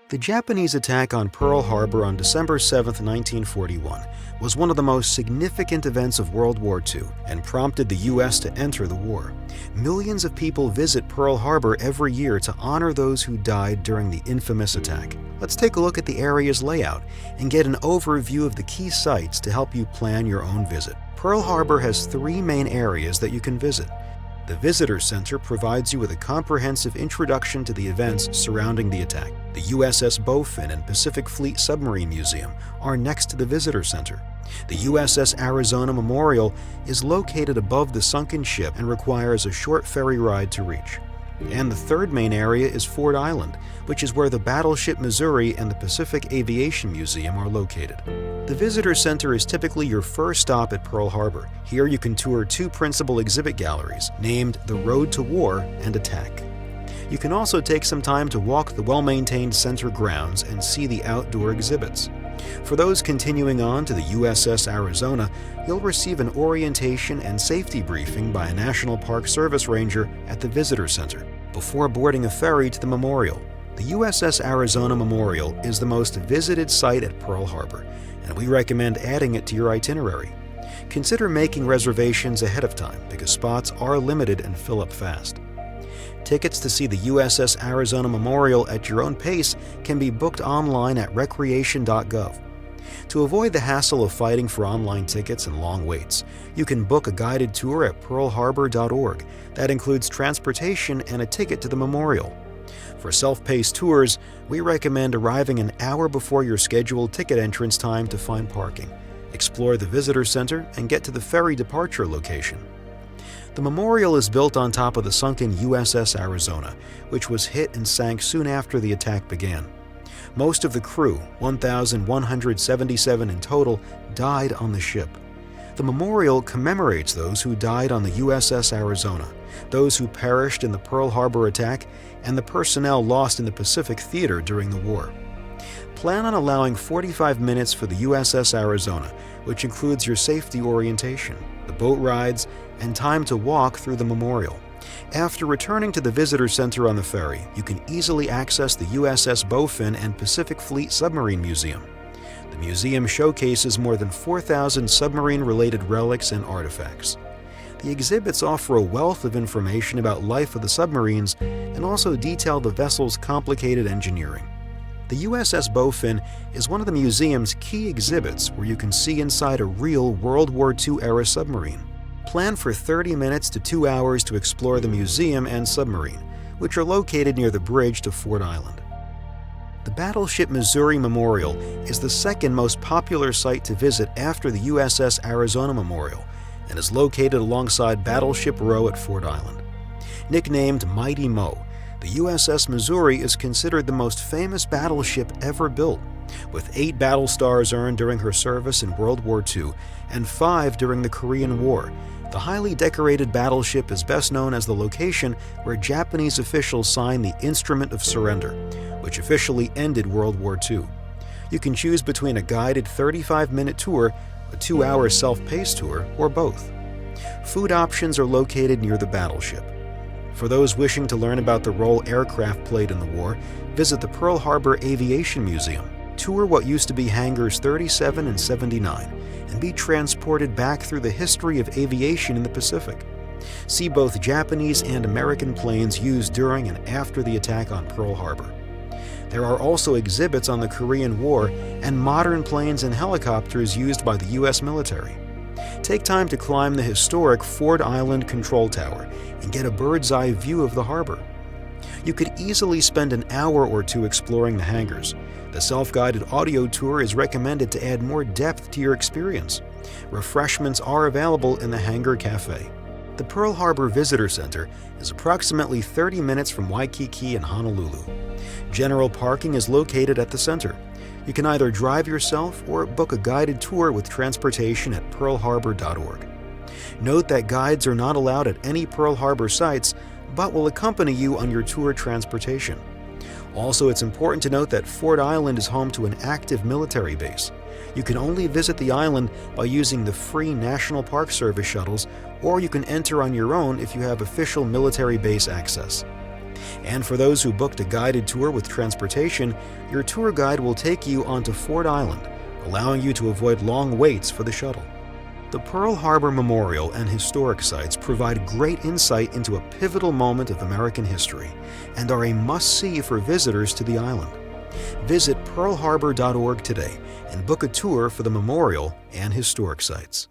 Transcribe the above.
The Japanese attack on Pearl Harbor on December 7, 1941, was one of the most significant events of World War II and prompted the U.S. to enter the war. Millions of people visit Pearl Harbor every year to honor those who died during the infamous attack. Let's take a look at the area's layout and get an overview of the key sites to help you plan your own visit. Pearl Harbor has three main areas that you can visit. The Visitor Center provides you with a comprehensive introduction to the events surrounding the attack. The USS Bowfin and Pacific Fleet Submarine Museum are next to the Visitor Center. The USS Arizona Memorial is located above the sunken ship and requires a short ferry ride to reach. And the third main area is Ford Island, which is where the Battleship Missouri and the Pacific Aviation Museum are located. The Visitor Center is typically your first stop at Pearl Harbor. Here you can tour two principal exhibit galleries, named The Road to War and Attack. You can also take some time to walk the well-maintained center grounds and see the outdoor exhibits. For those continuing on to the USS Arizona, you'll receive an orientation and safety briefing by a National Park Service ranger at the Visitor Center before boarding a ferry to the memorial. The USS Arizona Memorial is the most visited site at Pearl Harbor, and we recommend adding it to your itinerary. Consider making reservations ahead of time because spots are limited and fill up fast. Tickets to see the USS Arizona Memorial at your own pace can be booked online at recreation.gov. To avoid the hassle of fighting for online tickets and long waits, you can book a guided tour at pearlharbor.org that includes transportation and a ticket to the memorial. For self-paced tours, we recommend arriving an hour before your scheduled ticket entrance time to find parking, explore the visitor center, and get to the ferry departure location. The memorial is built on top of the sunken USS Arizona, which was hit and sank soon after the attack began. Most of the crew, 1,177 in total, died on the ship. The memorial commemorates those who died on the USS Arizona, those who perished in the Pearl Harbor attack, and the personnel lost in the Pacific Theater during the war. Plan on allowing 45 minutes for the USS Arizona, which includes your safety orientation, the boat rides, and time to walk through the memorial. After returning to the Visitor Center on the ferry, you can easily access the USS Bowfin and Pacific Fleet Submarine Museum. The museum showcases more than 4,000 submarine-related relics and artifacts. The exhibits offer a wealth of information about life of the submarines and also detail the vessel's complicated engineering. The USS Bowfin is one of the museum's key exhibits where you can see inside a real World War II-era submarine. Plan for 30 minutes to 2 hours to explore the museum and submarine, which are located near the bridge to Ford Island. The Battleship Missouri Memorial is the second most popular site to visit after the USS Arizona Memorial and is located alongside Battleship Row at Ford Island. Nicknamed Mighty Mo, the USS Missouri is considered the most famous battleship ever built, with 8 battle stars earned during her service in World War II and 5 during the Korean War. The highly decorated battleship is best known as the location where Japanese officials signed the Instrument of Surrender, which officially ended World War II. You can choose between a guided 35-minute tour, a 2-hour self-paced tour, or both. Food options are located near the battleship. For those wishing to learn about the role aircraft played in the war, visit the Pearl Harbor Aviation Museum. Tour what used to be hangars 37 and 79 and be transported back through the history of aviation in the Pacific. See both Japanese and American planes used during and after the attack on Pearl Harbor. There are also exhibits on the Korean War and modern planes and helicopters used by the U.S. military. Take time to climb the historic Ford Island Control Tower and get a bird's-eye view of the harbor. You could easily spend an hour or two exploring the hangars. The self-guided audio tour is recommended to add more depth to your experience. Refreshments are available in the Hangar Cafe. The Pearl Harbor Visitor Center is approximately 30 minutes from Waikiki and Honolulu. General parking is located at the center. You can either drive yourself or book a guided tour with transportation at pearlharbor.org. Note that guides are not allowed at any Pearl Harbor sites, but will accompany you on your tour transportation. Also, it's important to note that Ford Island is home to an active military base. You can only visit the island by using the free National Park Service shuttles, or you can enter on your own if you have official military base access. And for those who booked a guided tour with transportation, your tour guide will take you onto Ford Island, allowing you to avoid long waits for the shuttle. The Pearl Harbor Memorial and historic sites provide great insight into a pivotal moment of American history and are a must-see for visitors to the island. Visit pearlharbor.org today and book a tour for the memorial and historic sites.